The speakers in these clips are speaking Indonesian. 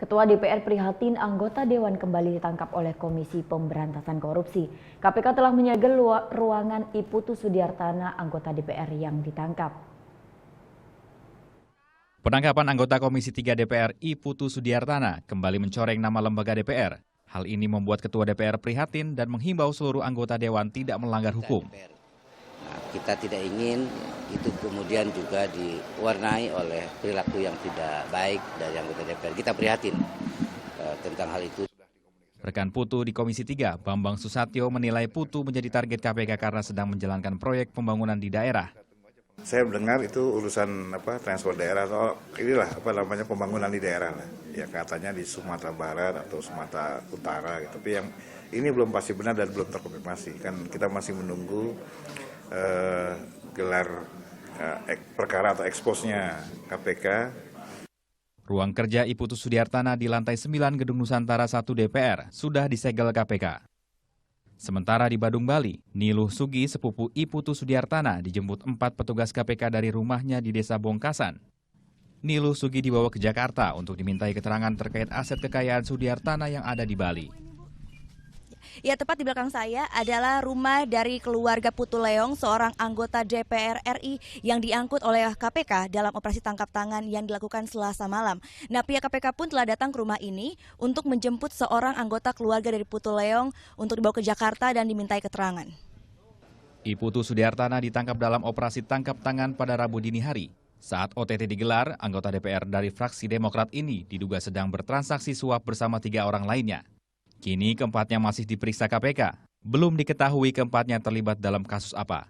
Ketua DPR prihatin anggota Dewan kembali ditangkap oleh Komisi Pemberantasan Korupsi. KPK telah menyegel ruangan Iputu Sudiartana, anggota DPR yang ditangkap. Penangkapan anggota Komisi 3 DPR Iputu Sudiartana kembali mencoreng nama lembaga DPR. Hal ini membuat Ketua DPR prihatin dan menghimbau seluruh anggota Dewan tidak melanggar hukum. Kita tidak ingin itu kemudian juga diwarnai oleh perilaku yang tidak baik dari anggota DPR. Kita prihatin tentang hal itu. Rekan Putu di Komisi 3, Bambang Susatyo, menilai Putu menjadi target KPK karena sedang menjalankan proyek pembangunan di daerah. Saya mendengar itu urusan transport daerah atau inilah pembangunan di daerah lah. Ya katanya di Sumatera Barat atau Sumatera Utara gitu. Tapi yang ini belum pasti benar dan belum terkonfirmasi. Kan kita masih menunggu gelar perkara atau eksposnya KPK. Ruang kerja Iputu Sudiartana di lantai 9 Gedung Nusantara 1 DPR sudah disegel KPK. Sementara di Badung, Bali, Niluh Sugi, sepupu Iputu Sudiartana, dijemput 4 petugas KPK dari rumahnya di Desa Bongkasan. Niluh Sugi dibawa ke Jakarta untuk dimintai keterangan terkait aset kekayaan Sudiartana yang ada di Bali. Ya, tepat di belakang saya adalah rumah dari keluarga Putu Leong, seorang anggota DPR RI yang diangkut oleh KPK dalam operasi tangkap tangan yang dilakukan Selasa malam. Nah, pihak KPK pun telah datang ke rumah ini untuk menjemput seorang anggota keluarga dari Putu Leong untuk dibawa ke Jakarta dan dimintai keterangan. Iputu Sudiartana ditangkap dalam operasi tangkap tangan pada Rabu dini hari. Saat OTT digelar, anggota DPR dari fraksi Demokrat ini diduga sedang bertransaksi suap bersama 3 orang lainnya. Kini keempatnya masih diperiksa KPK. Belum diketahui keempatnya terlibat dalam kasus apa.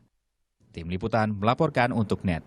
Tim Liputan melaporkan untuk NET.